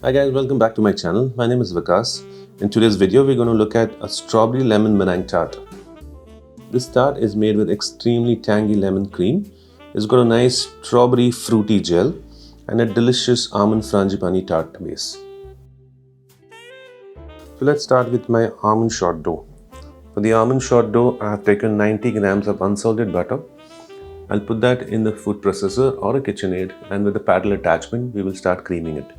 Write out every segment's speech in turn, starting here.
Hi guys, welcome back to my channel. My name is Vikas. In today's video, we're going to look at a strawberry lemon meringue tart. This tart is made with extremely tangy lemon cream. It's got a nice strawberry fruity gel and a delicious almond frangipani tart base. So let's start with my almond short dough. For the almond short dough, I have taken 90 grams of unsalted butter. I'll put that in the food processor or a KitchenAid, and with the paddle attachment, we will start creaming it.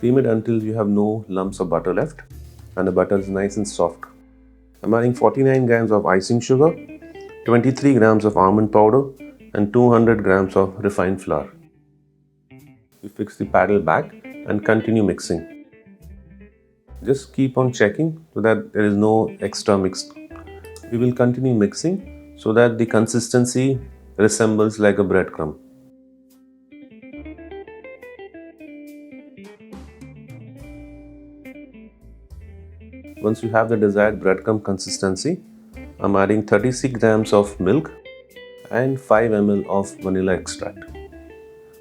Cream it until you have no lumps of butter left and the butter is nice and soft. I'm adding 49 grams of icing sugar, 23 grams of almond powder and 200 grams of refined flour. We fix the paddle back and continue mixing. Just keep on checking so that there is no extra mix. We will continue mixing so that the consistency resembles like a breadcrumb. Once you have the desired breadcrumb consistency, I'm adding 36 grams of milk and 5 ml of vanilla extract.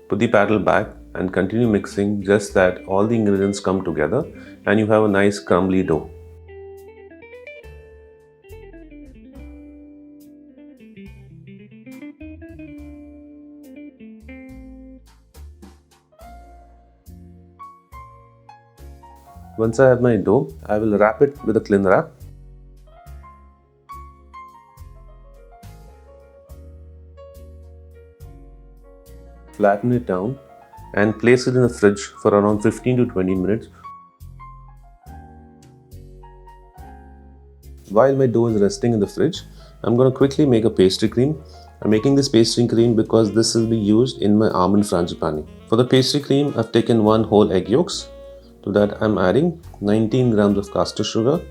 Put the paddle back and continue mixing just that all the ingredients come together and you have a nice crumbly dough. Once I have my dough, I will wrap it with a cling wrap. Flatten it down and place it in the fridge for around 15 to 20 minutes. While my dough is resting in the fridge, I'm going to quickly make a pastry cream. I'm making this pastry cream because this will be used in my almond frangipani. For the pastry cream, I've taken 1 whole egg yolks. To that, I'm adding 19 grams of caster sugar,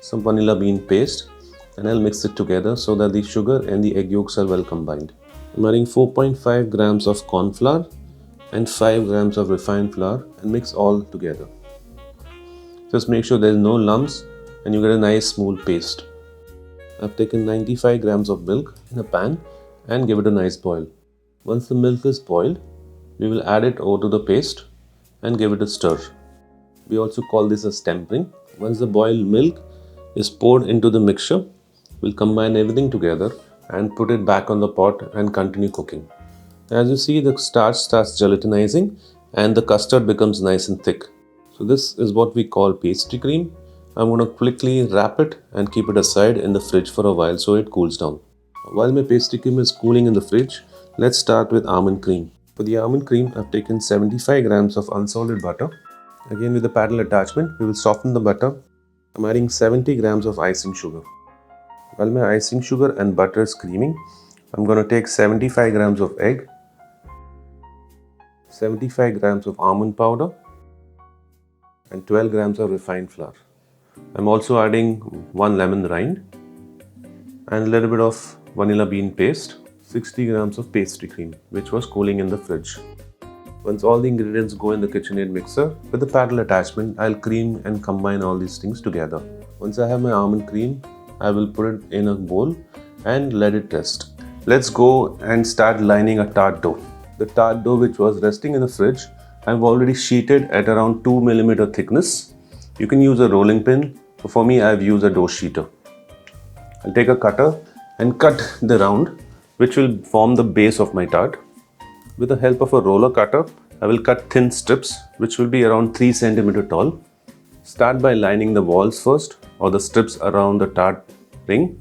some vanilla bean paste, and I'll mix it together so that the sugar and the egg yolks are well combined. I'm adding 4.5 grams of corn flour and 5 grams of refined flour and mix all together. Just make sure there's no lumps and you get a nice smooth paste. I've taken 95 grams of milk in a pan and give it a nice boil. Once the milk is boiled, we will add it over to the paste and give it a stir. We also call this as tempering. Once the boiled milk is poured into the mixture, we'll combine everything together and put it back on the pot and continue cooking. As you see, the starch starts gelatinizing and the custard becomes nice and thick. So this is what we call pastry cream. I'm going to quickly wrap it and keep it aside in the fridge for a while so it cools down. While my pastry cream is cooling in the fridge, let's start with almond cream. For the almond cream, I've taken 75 grams of unsalted butter. Again, with the paddle attachment, we will soften the butter. I'm adding 70 grams of icing sugar. While my icing sugar and butter is creaming, I'm going to take 75 grams of egg, 75 grams of almond powder, and 12 grams of refined flour. I'm also adding 1 lemon rind and a little bit of vanilla bean paste, 60 grams of pastry cream, which was cooling in the fridge. Once all the ingredients go in the KitchenAid mixer, with the paddle attachment, I'll cream and combine all these things together. Once I have my almond cream, I will put it in a bowl and let it rest. Let's go and start lining a tart dough. The tart dough which was resting in the fridge, I've already sheeted at around 2 mm thickness. You can use a rolling pin, but for me I've used a dough sheeter. I'll take a cutter and cut the round which will form the base of my tart. With the help of a roller cutter, I will cut thin strips which will be around 3 cm tall. Start by lining the walls first or the strips around the tart ring.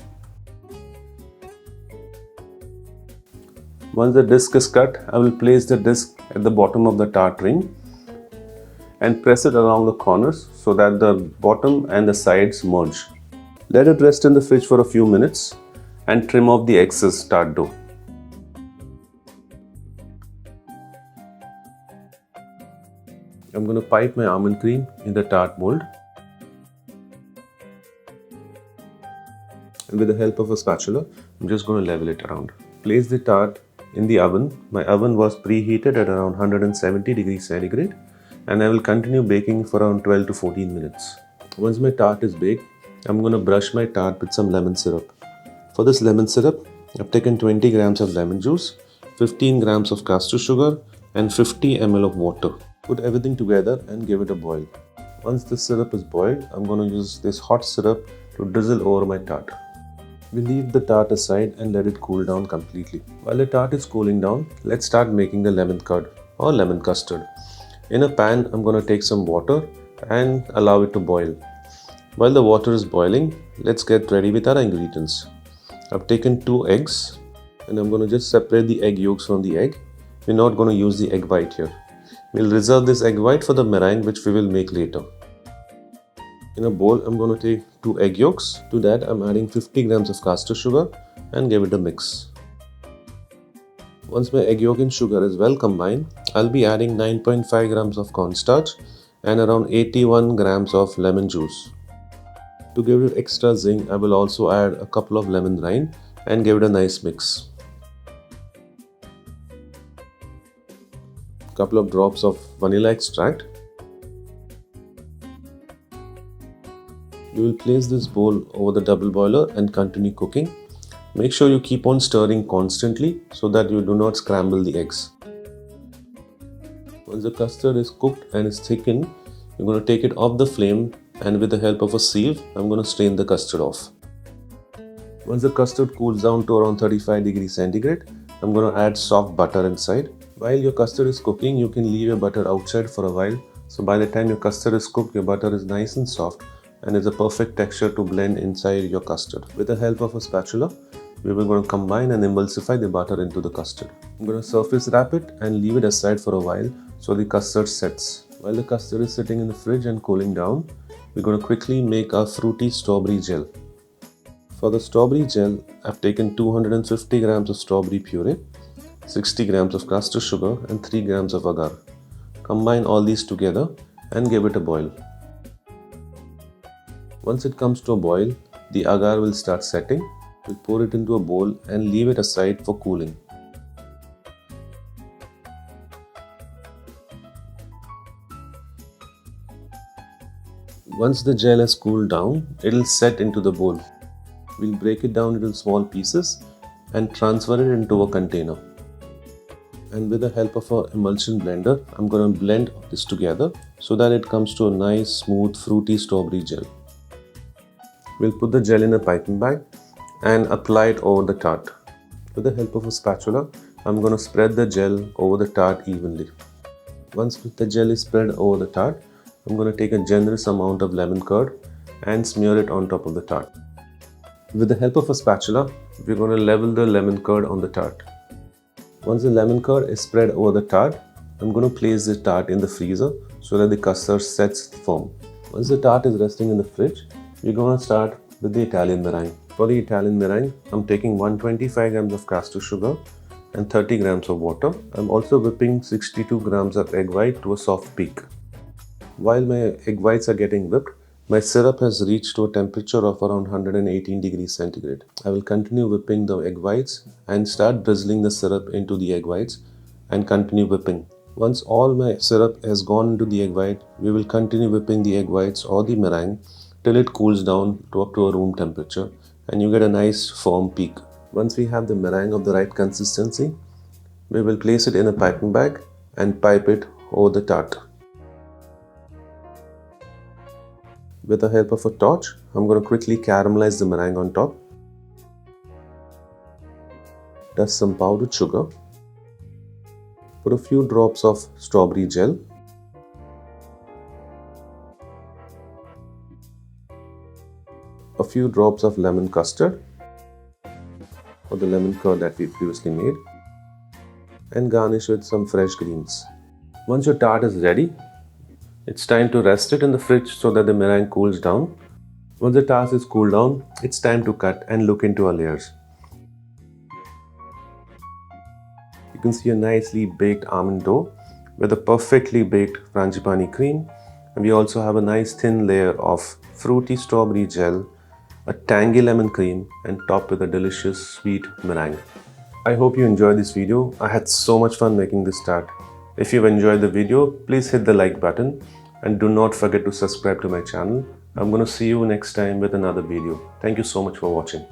Once the disc is cut, I will place the disc at the bottom of the tart ring and press it along the corners so that the bottom and the sides merge. Let it rest in the fridge for a few minutes and trim off the excess tart dough. I'm going to pipe my almond cream in the tart mold. And with the help of a spatula, I'm just going to level it around. Place the tart in the oven. My oven was preheated at around 170 degrees centigrade and I will continue baking for around 12 to 14 minutes. Once my tart is baked, I'm going to brush my tart with some lemon syrup. For this lemon syrup, I've taken 20 grams of lemon juice, 15 grams of caster sugar and 50 ml of water. Put everything together and give it a boil. Once the syrup is boiled, I'm going to use this hot syrup to drizzle over my tart. We leave the tart aside and let it cool down completely. While the tart is cooling down, let's start making the lemon curd or lemon custard. In a pan, I'm going to take some water and allow it to boil. While the water is boiling, let's get ready with our ingredients. I've taken 2 eggs and I'm going to just separate the egg yolks from the egg. We're not going to use the egg white here. We'll reserve this egg white for the meringue which we will make later. In a bowl, I'm going to take 2 egg yolks. To that, I'm adding 50 grams of caster sugar and give it a mix. Once my egg yolk and sugar is well combined, I'll be adding 9.5 grams of cornstarch and around 81 grams of lemon juice. To give it extra zing, I will also add a couple of lemon rind and give it a nice mix. Couple of drops of vanilla extract. You will place this bowl over the double boiler and continue cooking. Make sure you keep on stirring constantly so that you do not scramble the eggs. Once the custard is cooked and is thickened, you're going to take it off the flame and with the help of a sieve, I'm going to strain the custard off. Once the custard cools down to around 35 degrees centigrade, I'm going to add soft butter inside. While your custard is cooking, you can leave your butter outside for a while. So by the time your custard is cooked, your butter is nice and soft and is a perfect texture to blend inside your custard. With the help of a spatula, we are going to combine and emulsify the butter into the custard. I'm going to surface wrap it and leave it aside for a while so the custard sets. While the custard is sitting in the fridge and cooling down, we're going to quickly make our fruity strawberry gel. For the strawberry gel, I've taken 250 grams of strawberry puree, 60 grams of caster sugar and 3 grams of agar. Combine all these together and give it a boil. Once it comes to a boil, the agar will start setting. We'll pour it into a bowl and leave it aside for cooling. Once the gel has cooled down, it will set into the bowl. We'll break it down into small pieces and transfer it into a container. And with the help of an emulsion blender, I'm going to blend this together so that it comes to a nice, smooth, fruity strawberry gel. We'll put the gel in a piping bag and apply it over the tart. With the help of a spatula, I'm going to spread the gel over the tart evenly. Once the gel is spread over the tart, I'm going to take a generous amount of lemon curd and smear it on top of the tart. With the help of a spatula, we're going to level the lemon curd on the tart. Once the lemon curd is spread over the tart, I'm going to place the tart in the freezer so that the custard sets firm. Once the tart is resting in the fridge, we're going to start with the Italian meringue. For the Italian meringue, I'm taking 125 grams of caster sugar and 30 grams of water. I'm also whipping 62 grams of egg white to a soft peak. While my egg whites are getting whipped, my syrup has reached to a temperature of around 118 degrees centigrade. I will continue whipping the egg whites and start drizzling the syrup into the egg whites and continue whipping. Once all my syrup has gone into the egg white, we will continue whipping the egg whites or the meringue till it cools down to up to a room temperature and you get a nice firm peak. Once we have the meringue of the right consistency, we will place it in a piping bag and pipe it over the tart. With the help of a torch, I'm going to quickly caramelize the meringue on top. Dust some powdered sugar. Put a few drops of strawberry gel. A few drops of lemon custard or the lemon curd that we previously made, and garnish with some fresh greens. Once your tart is ready, it's time to rest it in the fridge so that the meringue cools down. Once the tart is cooled down, it's time to cut and look into our layers. You can see a nicely baked almond dough with a perfectly baked frangipani cream, and we also have a nice thin layer of fruity strawberry gel, a tangy lemon cream, and topped with a delicious sweet meringue. I hope you enjoyed this video. I had so much fun making this tart. If you've enjoyed the video, please hit the like button and do not forget to subscribe to my channel. I'm going to see you next time with another video. Thank you so much for watching.